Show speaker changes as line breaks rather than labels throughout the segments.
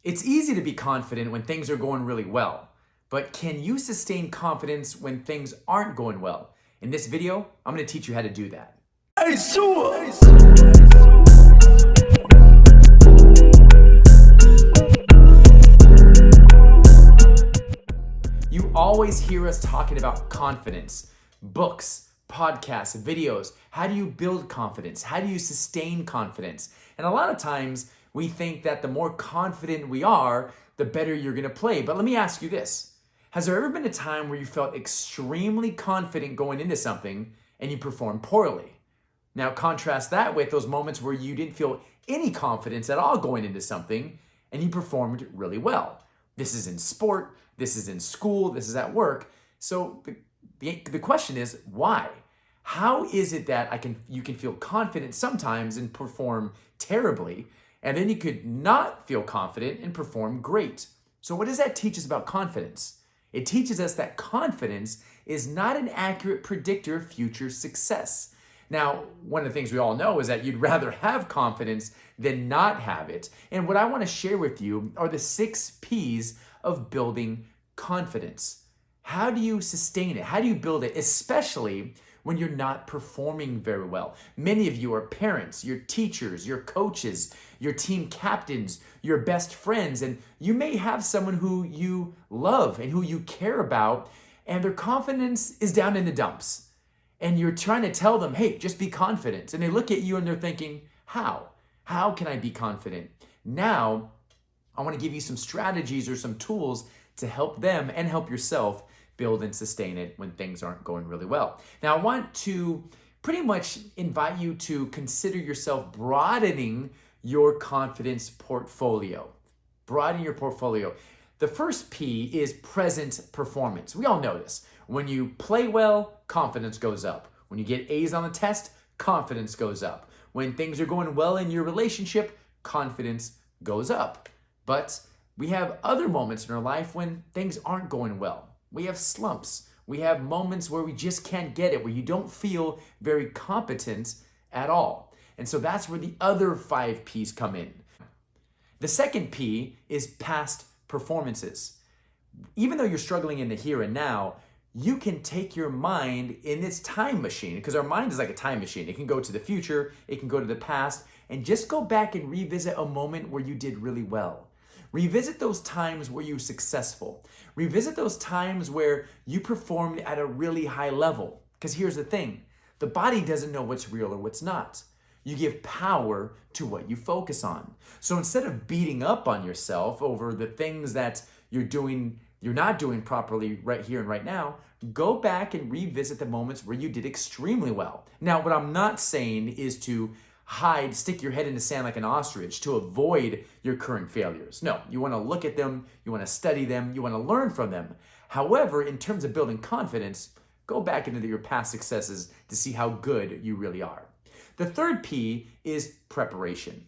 It's easy to be confident when things are going really well, but can you sustain confidence when things aren't going well? In this video, I'm going to teach you how to do that. You always hear us talking about confidence, books, podcasts, videos. How do you build confidence? How do you sustain confidence? And a lot of times we think that the more confident we are, the better you're going to play. But let me ask you this. Has there ever been a time where you felt extremely confident going into something and you performed poorly? Now contrast that with those moments where you didn't feel any confidence at all going into something and you performed really well. This is in sport, this is in school, this is at work. So the question is, why? How is it that you can feel confident sometimes and perform terribly, and then you could not feel confident and perform great? So what does that teach us about confidence? It teaches us that confidence is not an accurate predictor of future success. Now, one of the things we all know is that you'd rather have confidence than not have it. And what I want to share with you are the 6 P's of building confidence. How do you sustain it? How do you build it, especially when you're not performing very well? Many of you are parents, you're teachers, you're coaches, your team captains, your best friends, and you may have someone who you love and who you care about, and their confidence is down in the dumps. And you're trying to tell them, hey, just be confident. And they look at you and they're thinking, how? How can I be confident? Now, I want to give you some strategies or some tools to help them and help yourself build and sustain it when things aren't going really well. Now, I want to pretty much invite you to consider yourself broadening your confidence portfolio. Broaden your portfolio. The first P is present performance. We all know this. When you play well, confidence goes up. When you get A's on the test, confidence goes up. When things are going well in your relationship, confidence goes up. But we have other moments in our life when things aren't going well. We have slumps. We have moments where we just can't get it, where you don't feel very competent at all. And so that's where the other 5 P's come in. The second P is past performances. Even though you're struggling in the here and now, you can take your mind in this time machine, because our mind is like a time machine. It can go to the future, it can go to the past, and just go back and revisit a moment where you did really well. Revisit those times where you were successful. Revisit those times where you performed at a really high level. Because here's the thing, the body doesn't know what's real or what's not. You give power to what you focus on. So instead of beating up on yourself over the things that you're not doing properly right here and right now, go back and revisit the moments where you did extremely well. Now, what I'm not saying is to stick your head in the sand like an ostrich to avoid your current failures. No, you want to look at them, you want to study them, you want to learn from them. However, in terms of building confidence, go back into your past successes to see how good you really are. The third P is preparation.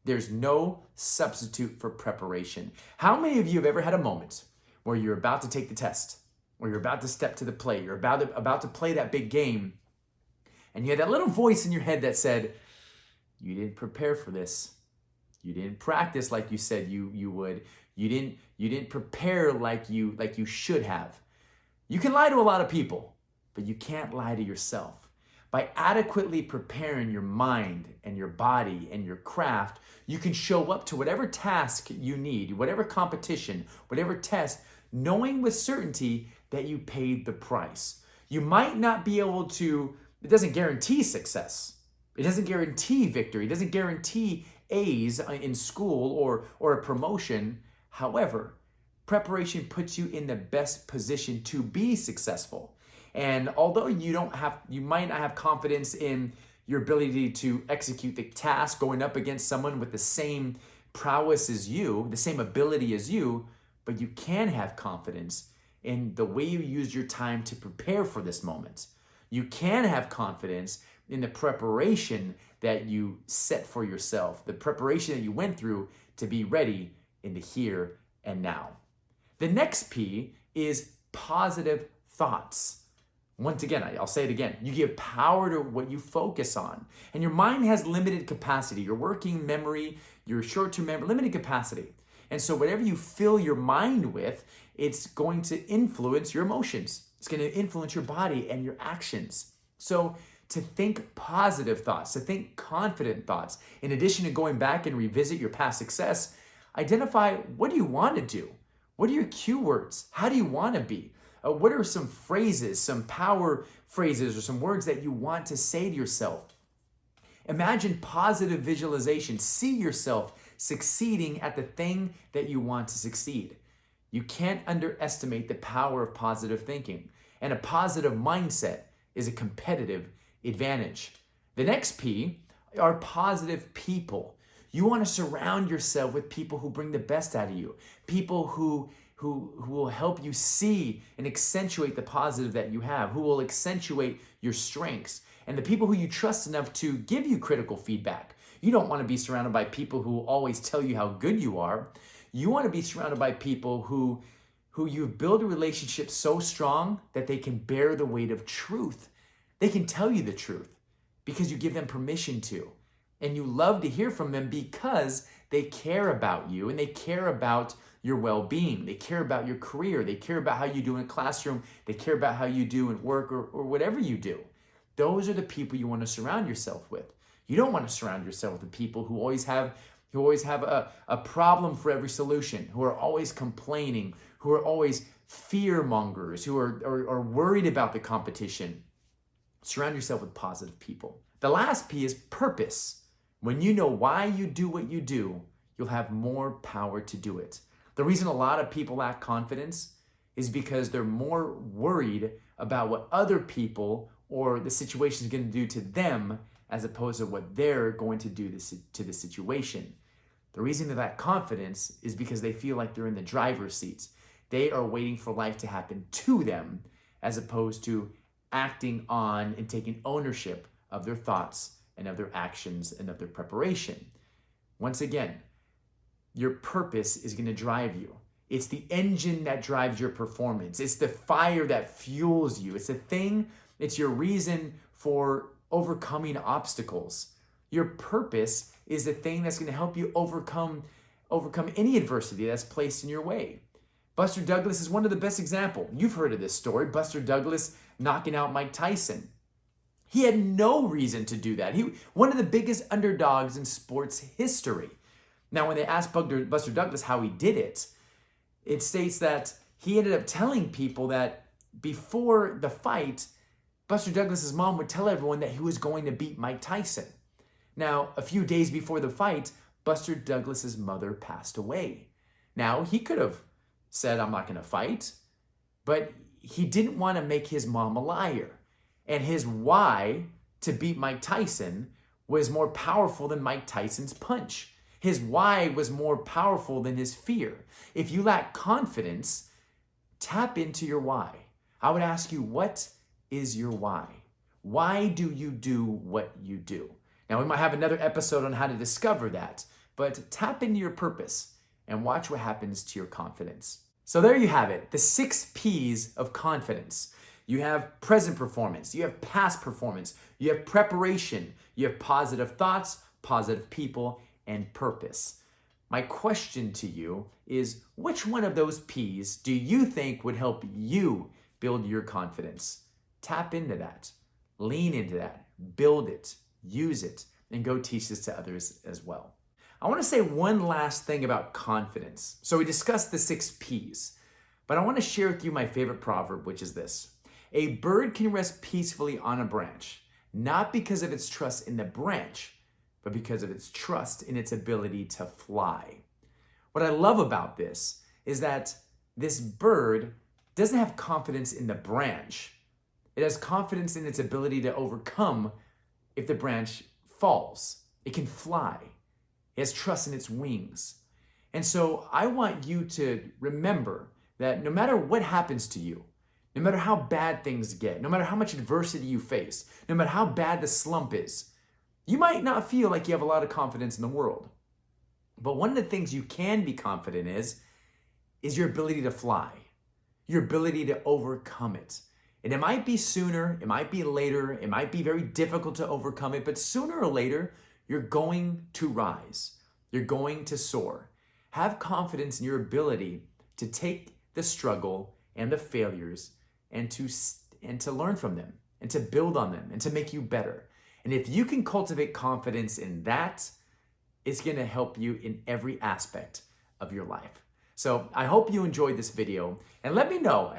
There's no substitute for preparation. How many of you have ever had a moment where you're about to take the test, or you're about to step to the plate, you're about to play that big game, and you had that little voice in your head that said, you didn't prepare for this. You didn't practice like you said you would. You didn't prepare like you should have. You can lie to a lot of people, but you can't lie to yourself. By adequately preparing your mind and your body and your craft, you can show up to whatever task you need, whatever competition, whatever test, knowing with certainty that you paid the price. You might not be able to, it doesn't guarantee success. It doesn't guarantee victory. It doesn't guarantee A's in school or a promotion. However, preparation puts you in the best position to be successful. And although you might not have confidence in your ability to execute the task going up against someone with the same prowess as you, the same ability as you, but you can have confidence in the way you use your time to prepare for this moment. You can have confidence in the preparation that you set for yourself, the preparation that you went through to be ready in the here and now. The next P is positive thoughts. Once again, I'll say it again. You give power to what you focus on. And your mind has limited capacity. Your working memory, your short-term memory, limited capacity. And so whatever you fill your mind with, it's going to influence your emotions. It's going to influence your body and your actions. So to think positive thoughts, to think confident thoughts, in addition to going back and revisit your past success, identify, what do you want to do? What are your cue words? How do you want to be? What are some phrases, some power phrases, or some words that you want to say to yourself? Imagine positive visualization. See yourself succeeding at the thing that you want to succeed. You can't underestimate the power of positive thinking. And a positive mindset is a competitive advantage. The next P are positive people. You want to surround yourself with people who bring the best out of you, people who will help you see and accentuate the positive that you have, who will accentuate your strengths, and the people who you trust enough to give you critical feedback. You don't want to be surrounded by people who always tell you how good you are. You want to be surrounded by people who you've built a relationship so strong that they can bear the weight of truth. They can tell you the truth because you give them permission to. And you love to hear from them because they care about you and they care about your well-being. They care about your career. They care about how you do in a classroom. They care about how you do in work or whatever you do. Those are the people you want to surround yourself with. You don't want to surround yourself with the people who always have a problem for every solution, who are always complaining, who are always fear mongers, who are worried about the competition. Surround yourself with positive people. The last P is purpose. When you know why you do what you do, you'll have more power to do it. The reason a lot of people lack confidence is because they're more worried about what other people or the situation is going to do to them as opposed to what they're going to do to the situation. The reason they lack confidence is because they feel like they're in the driver's seat. They are waiting for life to happen to them as opposed to acting on and taking ownership of their thoughts and of their actions and of their preparation. Once again, your purpose is going to drive you. It's the engine that drives your performance. It's the fire that fuels you. It's the thing, it's your reason for overcoming obstacles. Your purpose is the thing that's going to help you overcome any adversity that's placed in your way. Buster Douglas is one of the best examples. You've heard of this story. Buster Douglas knocking out Mike Tyson. He had no reason to do that. One of the biggest underdogs in sports history. Now, when they asked Buster Douglas how he did it, it states that he ended up telling people that before the fight, Buster Douglas's mom would tell everyone that he was going to beat Mike Tyson. Now, a few days before the fight, Buster Douglas's mother passed away. Now, he could have said, I'm not going to fight, but he didn't want to make his mom a liar. And his why to beat Mike Tyson was more powerful than Mike Tyson's punch. His why was more powerful than his fear. If you lack confidence, tap into your why. I would ask you, what is your why? Why do you do what you do? Now, we might have another episode on how to discover that, but tap into your purpose and watch what happens to your confidence. So there you have it, the 6 P's of confidence. You have present performance, you have past performance, you have preparation, you have positive thoughts, positive people, and purpose. My question to you is, which one of those P's do you think would help you build your confidence? Tap into that, lean into that, build it, use it, and go teach this to others as well. I want to say one last thing about confidence. So we discussed the 6 P's, but I want to share with you my favorite proverb, which is this: a bird can rest peacefully on a branch, not because of its trust in the branch, but because of its trust in its ability to fly. What I love about this is that this bird doesn't have confidence in the branch. It has confidence in its ability to overcome if the branch falls. It can fly. It has trust in its wings. And so I want you to remember that no matter what happens to you, no matter how bad things get, no matter how much adversity you face, no matter how bad the slump is, you might not feel like you have a lot of confidence in the world. But one of the things you can be confident is your ability to fly, your ability to overcome it. And it might be sooner, it might be later, it might be very difficult to overcome it, but sooner or later, you're going to rise. You're going to soar. Have confidence in your ability to take the struggle and the failures and to learn from them and to build on them and to make you better. And if you can cultivate confidence in that, it's going to help you in every aspect of your life. So I hope you enjoyed this video, and let me know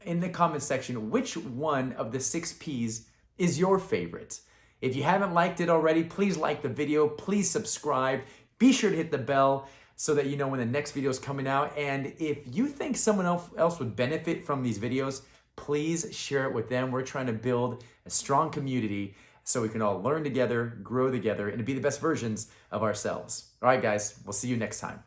in the comment section which one of the 6 P's is your favorite. If you haven't liked it already, please like the video, please subscribe, be sure to hit the bell so that you know when the next video is coming out. And if you think someone else would benefit from these videos, please share it with them. We're trying to build a strong community so we can all learn together, grow together, and be the best versions of ourselves. All right, guys, we'll see you next time.